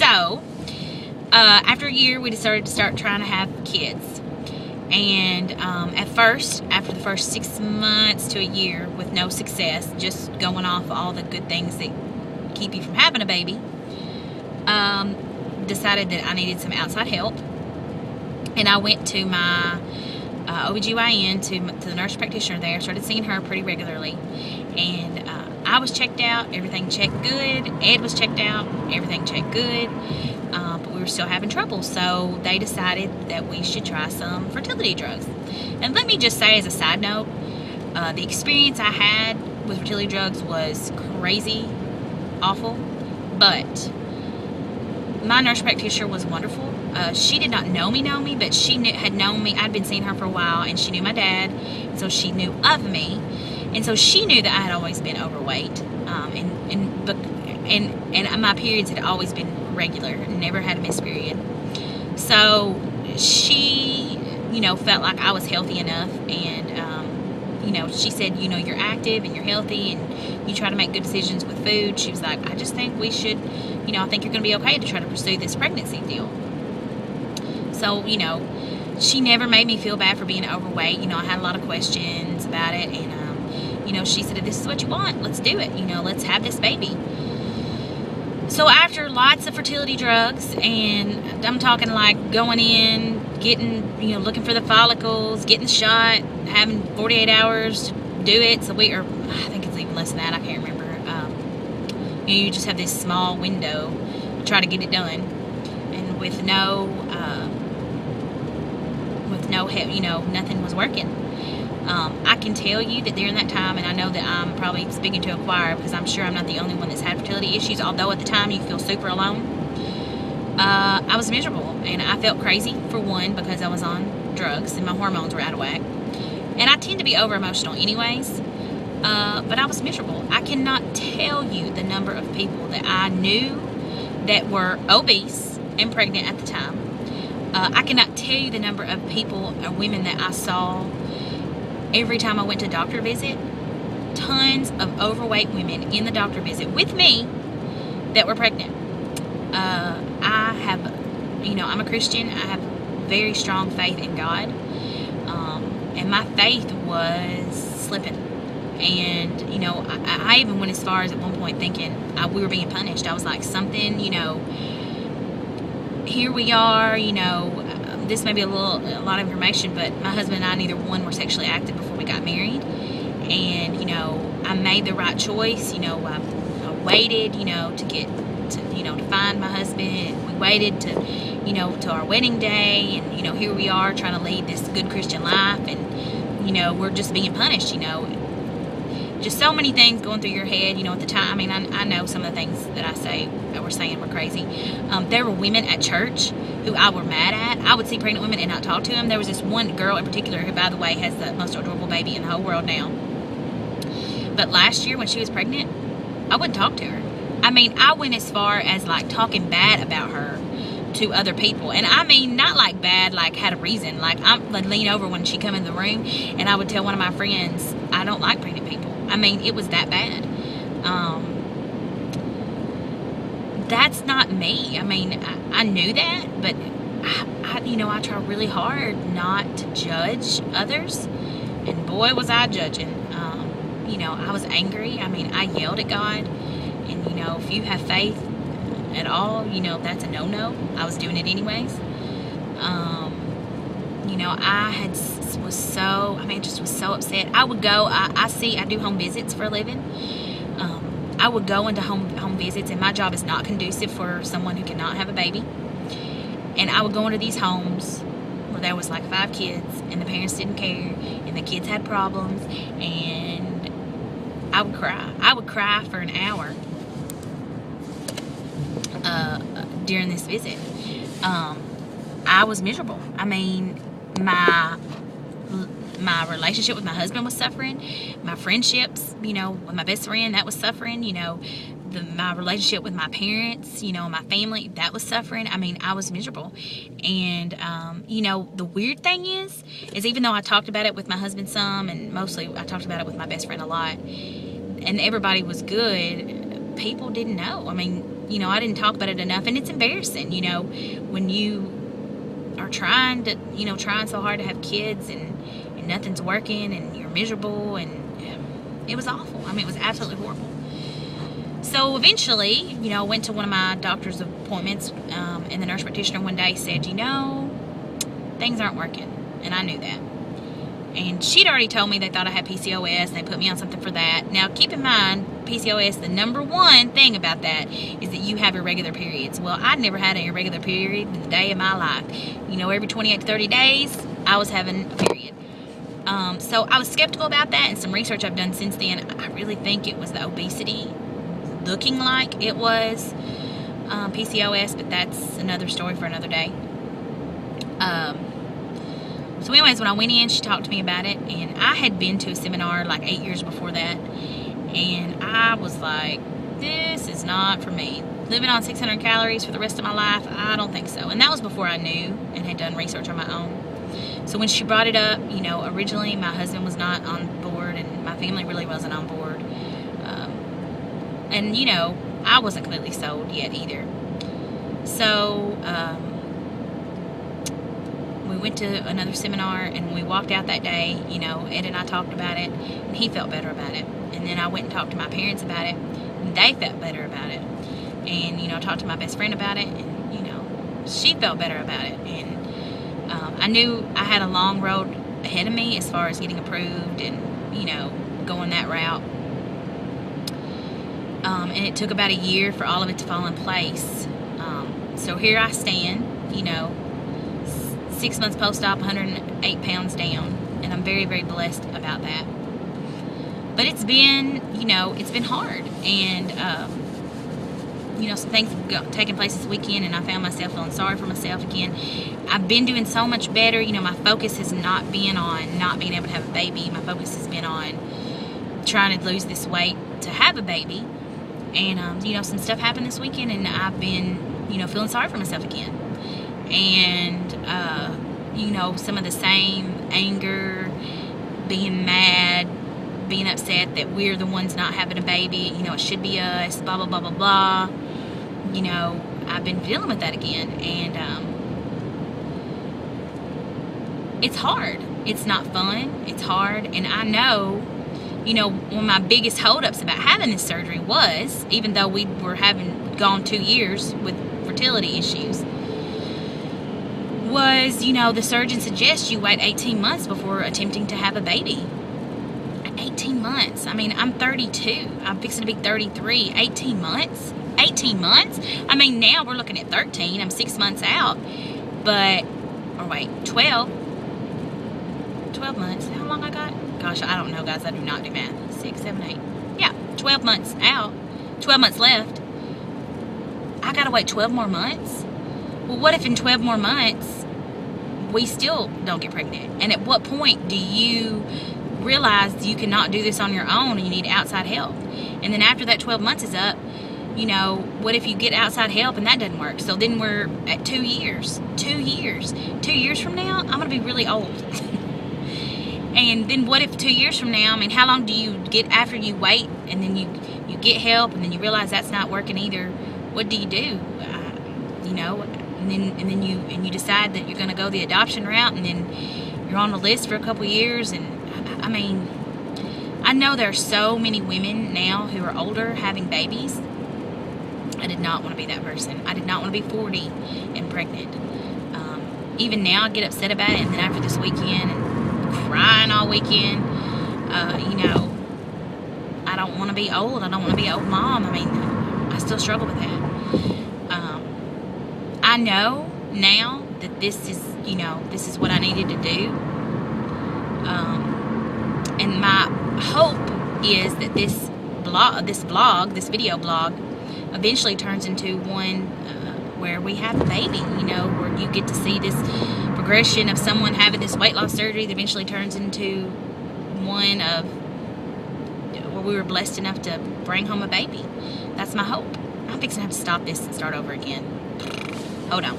So, after a year, we decided to start trying to have kids. And at first, after the first 6 months to a year with no success, just going off all the good things that keep you from having a baby, decided that I needed some outside help. And I went to my OBGYN, to the nurse practitioner there, started seeing her pretty regularly. And I was checked out, everything checked good. Ed was checked out, everything checked good. But we were still having trouble, so they decided that we should try some fertility drugs. And let me just say, as a side note, the experience I had with fertility drugs was crazy, awful, but my nurse practitioner was wonderful. She did not know me, but she had known me. I'd been seeing her for a while, and she knew my dad, and so she knew of me, and so she knew that I had always been overweight, and my periods had always been regular, never had a missed period. So she, felt like I was healthy enough, and she said, you're active and you're healthy and you try to make good decisions with food. She was like, I just think we should, I think you're going to be okay to try to pursue this pregnancy deal. So, she never made me feel bad for being overweight. I had a lot of questions about it, and, she said, if this is what you want, let's do it. Let's have this baby. So after lots of fertility drugs, and I'm talking like going in, getting, looking for the follicles, getting the shot, having 48 hours to do it. So I think it's even less than that, I can't remember. You just have this small window to try to get it done. And with no help, nothing was working. I can tell you that during that time, and I know that I'm probably speaking to a choir because I'm sure I'm not the only one that's had fertility issues, although at the time you feel super alone. I was miserable, and I felt crazy, for one, because I was on drugs and my hormones were out of whack. And I tend to be over-emotional anyways, but I was miserable. I cannot tell you the number of people that I knew that were obese and pregnant at the time. I cannot tell you the number of people or women that I saw every time I went to doctor visit. Tons of overweight women in the doctor visit with me that were pregnant. I'm a Christian. I have very strong faith in God. And my faith was slipping. And, I even went as far as at one point thinking we were being punished. I was like, something, here we are, this may be a lot of information, but my husband and I, neither one were sexually active before we got married. And, I made the right choice. I waited, to find my husband. We waited to our wedding day. And, here we are trying to lead this good Christian life. And, we're just being punished, Just so many things going through your head, at the time. I mean, I know some of the things that I say that we're saying were crazy. There were women at church who I were mad at. I would see pregnant women and not talk to them. There was this one girl in particular who, by the way, has the most adorable baby in the whole world now. But last year when she was pregnant, I wouldn't talk to her. I mean, I went as far as like talking bad about her to other people. And I mean, not like bad, like had a reason. Like I'd lean over when she come in the room and I would tell one of my friends, I don't like pregnant people. I mean, it was that bad. That's not me. I mean, I knew that, but I try really hard not to judge others, and boy was I judging. I was angry. I mean, I yelled at God, and if you have faith at all, that's a no-no. I was doing it anyways. I was so upset. I would go, I do home visits for a living. I would go into home visits, and my job is not conducive for someone who cannot have a baby. And I would go into these homes where there was like 5 kids, and the parents didn't care, and the kids had problems, and I would cry. I would cry for an hour during this visit. I was miserable. I mean, my relationship with my husband was suffering. My friendships, with my best friend, that was suffering. My relationship with my parents, my family, that was suffering. I mean, I was miserable. And, the weird thing is even though I talked about it with my husband some, and mostly I talked about it with my best friend a lot, and everybody was good, people didn't know. I mean, you know, I didn't talk about it enough, and it's embarrassing, you know, when you are trying to, you know, trying so hard to have kids and nothing's working and you're miserable, and it was awful. I mean, it was absolutely horrible. So eventually, you know, I went to one of my doctor's appointments, and the nurse practitioner one day said, you know, things aren't working, and I knew that. And she'd already told me they thought I had PCOS, and they put me on something for that. Now, keep in mind, PCOS, the number one thing about that is that you have irregular periods. Well, I'd never had an irregular period in a day of my life. You know, every 28 to 30 days, I was having a period. So I was skeptical about that, and some research I've done since then, I really think it was the obesity looking like it was PCOS, but that's another story for another day. So anyways, when I went in, she talked to me about it, and I had been to a seminar like 8 years before that, and I was like, this is not for me. Living on 600 calories for the rest of my life, I don't think so. And that was before I knew and had done research on my own. So when she brought it up, you know, originally my husband was not on board, and my family really wasn't on board. And, you know, I wasn't completely sold yet either. So, we went to another seminar, and when we walked out that day, you know, Ed and I talked about it, and he felt better about it. And then I went and talked to my parents about it, and they felt better about it. And, you know, I talked to my best friend about it, and, you know, she felt better about it. And I knew I had a long road ahead of me as far as getting approved and, you know, going that route. And it took about a year for all of it to fall in place. So here I stand, you know, 6 months post-op, 108 pounds down, and I'm very, very blessed about that. But it's been, you know, it's been hard, and you know, some things have taken place this weekend, and I found myself feeling sorry for myself again. I've been doing so much better. You know, my focus has not been on not being able to have a baby. My focus has been on trying to lose this weight to have a baby. And, you know, some stuff happened this weekend, and I've been, you know, feeling sorry for myself again. And, you know, some of the same anger, being mad, being upset that we're the ones not having a baby, you know, it should be us, blah, blah, blah, blah, blah. You know, I've been dealing with that again, and it's hard. It's not fun. It's hard, and I know, you know, one of my biggest holdups about having this surgery was, even though we were gone 2 years with fertility issues, was, you know, the surgeon suggests you wait 18 months before attempting to have a baby. 18 months. I mean, I'm 32. I'm fixing to be 33. 18 months? 18 months? I mean, now we're looking at 13. I'm 6 months out. But, or wait, 12 months. How long I got? Gosh, I don't know, guys. I do not do math. 6, 7, 8. Yeah, 12 months out. 12 months left. I gotta wait 12 more months? Well, what if in 12 more months we still don't get pregnant? And at what point do you realize you cannot do this on your own and you need outside help? And then after that 12 months is up, you know, what if you get outside help and that doesn't work? So then we're at 2 years. 2 years. 2 years from now, I'm gonna be really old. And then what if 2 years from now, I mean, how long do you get after you wait, and then you get help, and then you realize that's not working either? What do? You know, and then you decide that you're going to go the adoption route, and then you're on the list for a couple years. And I mean, I know there are so many women now who are older having babies. I did not want to be that person. I did not want to be 40 and pregnant. Even now, I get upset about it, and then after this weekend, and crying all weekend, you know, I don't want to be old. I don't want to be an old mom. I mean, I still struggle with that. I know now that this is, you know, this is what I needed to do. And my hope is that this video blog, eventually turns into one where we have a baby, you know, where you get to see this progression of someone having this weight loss surgery that eventually turns into one of where we were blessed enough to bring home a baby. That's my hope. I'm fixing to have to stop this and start over again. Hold on.